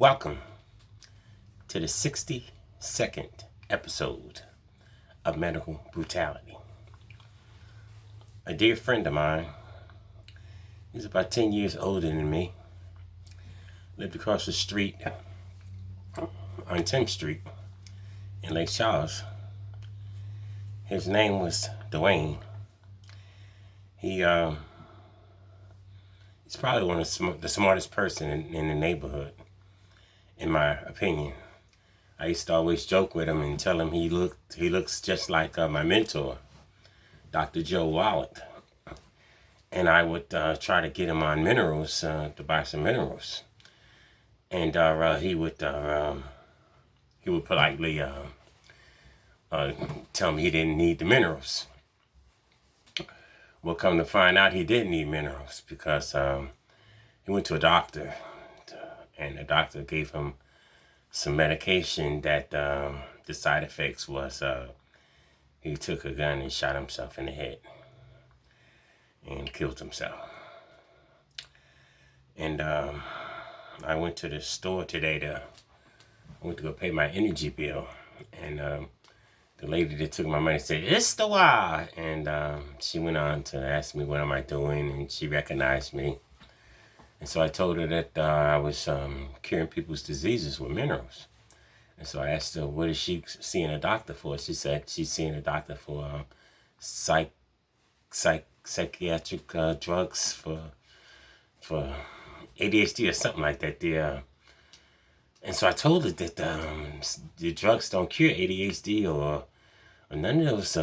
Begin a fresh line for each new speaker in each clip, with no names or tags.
Welcome to the 62nd episode of Medical Brutality. A dear friend of mine, he's about 10 years older than me, lived across the street on 10th Street in Lake Charles. His name was Dwayne. He's probably one of the smartest person in the neighborhood, in my opinion. I used to always joke with him and tell him he looks just like my mentor, Dr. Joe Wallet. And I would try to get him on minerals, to buy some minerals. And he would politely tell me he didn't need the minerals. Well, come to find out, he did need minerals because he went to a doctor, and the doctor gave him some medication that the side effects was he took a gun and shot himself in the head and killed himself. And I went to the store today I went to go pay my energy bill, and the lady that took my money said, "It's the why," and she went on to ask me what am I doing, and she recognized me. And so I told her that I was curing people's diseases with minerals. And so I asked her, what is she seeing a doctor for? She said she's seeing a doctor for psychiatric drugs for ADHD or something like that. And so I told her that the drugs don't cure ADHD or none of those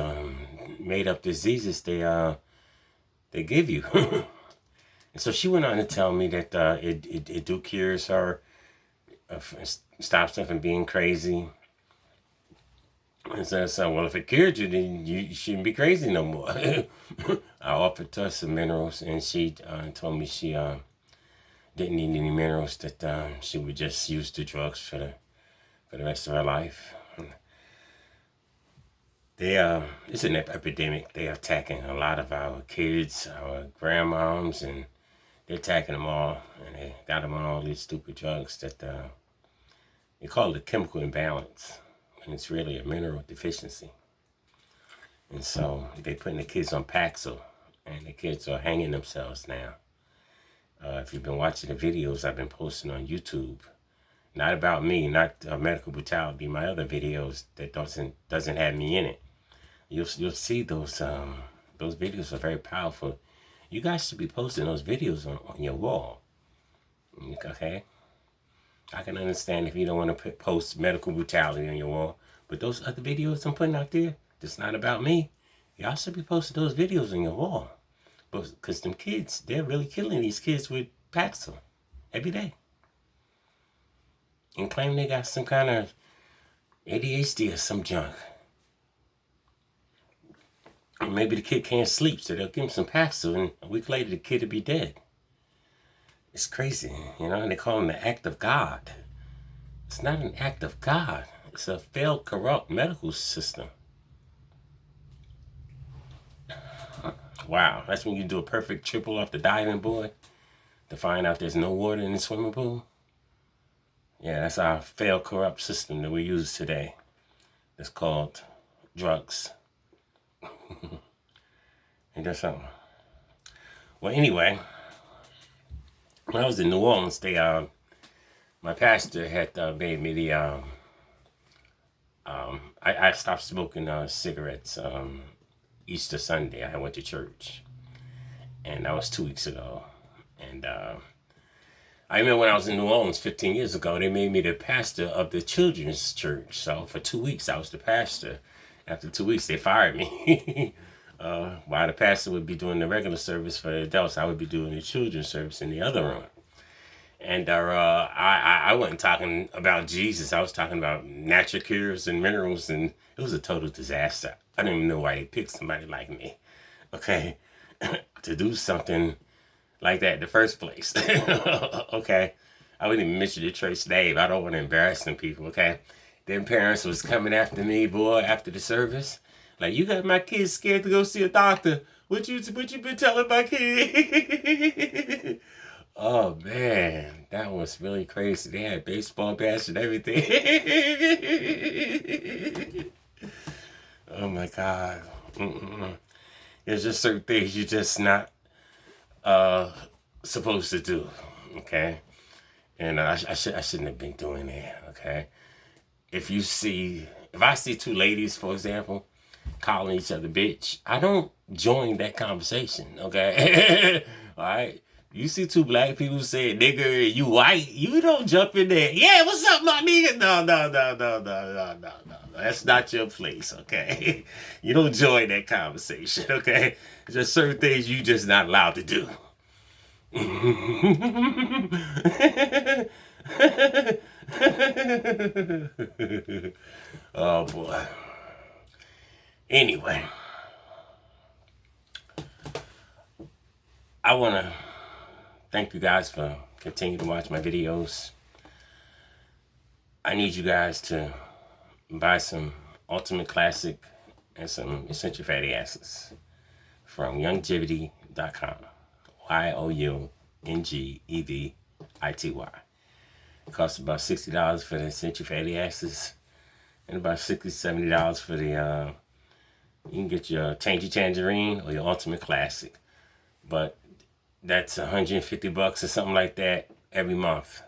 made up diseases they give you. And so she went on to tell me that it do cures her, stops her from being crazy. And so, well, if it cured you, then you shouldn't be crazy no more. I offered her some minerals, and she told me she didn't need any minerals, that she would just use the drugs for the rest of her life. It's an epidemic. They're attacking a lot of our kids, our grandmoms, and they're attacking them all. And they got them on all these stupid drugs that they call it a chemical imbalance, and it's really a mineral deficiency. And so they're putting the kids on Paxil, and the kids are hanging themselves now. If you've been watching the videos I've been posting on YouTube, not about me, not medical brutality, my other videos that doesn't have me in it, you'll see those videos are very powerful. You guys should be posting those videos on your wall. Okay? I can understand if you don't want to post medical brutality on your wall, but those other videos I'm putting out there, that's not about me, y'all should be posting those videos on your wall. Because them kids, they're really killing these kids with Paxil every day. And claim they got some kind of ADHD or some junk. Or maybe the kid can't sleep, so they'll give him some Paxil, and a week later the kid will be dead. It's crazy, and they call him the act of God. It's not an act of God. It's a failed, corrupt medical system. Wow, that's when you do a perfect triple off the diving board to find out there's no water in the swimming pool. Yeah, that's our failed, corrupt system that we use today. It's called drugs. Ain't that something? Well, anyway, when I was in New Orleans, my pastor had made me the I stopped smoking cigarettes Easter Sunday. I went to church, and that was 2 weeks ago. And I remember when I was in New Orleans 15 years ago, they made me the pastor of the children's church. So for 2 weeks, I was the pastor. After 2 weeks, they fired me. While the pastor would be doing the regular service for the adults, I would be doing the children's service in the other room. And I wasn't talking about Jesus. I was talking about natural cures and minerals, and it was a total disaster. I didn't even know why they picked somebody like me, okay, to do something like that in the first place. Okay, I wouldn't even mention the church name. I don't want to embarrass them people, okay? Them parents was coming after me, boy, after the service. Like, you got my kids scared to go see a doctor. What you been telling my kid? Oh man, that was really crazy. They had baseball bats and everything. Oh my God. Mm-mm. There's just certain things you're just not uh supposed to do. Okay. And I shouldn't have been doing that. Okay. If I see two ladies, for example, calling each other bitch, I don't join that conversation, okay? All right? You see two black people say, nigga, you white, you don't jump in there. Yeah, what's up, my nigga? No. That's not your place, okay? You don't join that conversation, okay? There's certain things you just not allowed to do. Oh boy. Anyway, I want to thank you guys for continuing to watch my videos. I need you guys to buy some Ultimate Classic and some Essential Fatty Acids from youngevity.com. YOUNGEVITY. It costs about $60 for the Essential Fatty Acids and about $60, $70 for the, you can get your Tangy Tangerine or your Ultimate Classic. But that's $150 or something like that every month.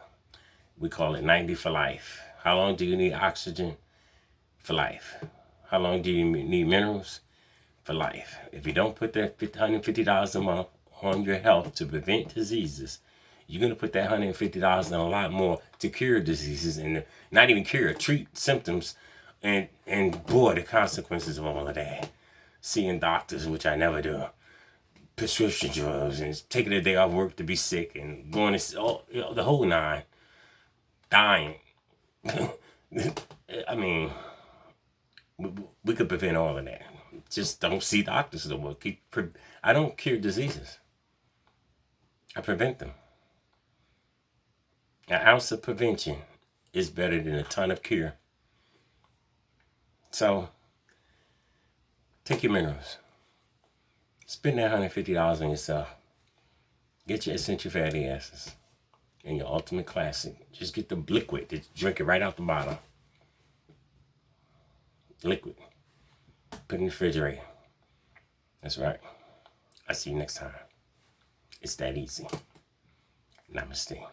We call it 90 for life. How long do you need oxygen? For life. How long do you need minerals? For life. If you don't put that $150 a month on your health to prevent diseases, you're going to put that $150 and a lot more to cure diseases, and not even cure, treat symptoms, and boy, the consequences of all of that. Seeing doctors, which I never do. Prescription drugs and taking a day off work to be sick and going to the whole nine, dying. I mean, we could prevent all of that. Just don't see doctors no more. I don't cure diseases. I prevent them. An ounce of prevention is better than a ton of cure. So, take your minerals. Spend that $150 on yourself. Get your Essential Fatty Acids and your Ultimate Classic. Just get the liquid. Just drink it right out the bottle. Liquid. Put in the refrigerator. That's right. I'll see you next time. It's that easy. Namaste.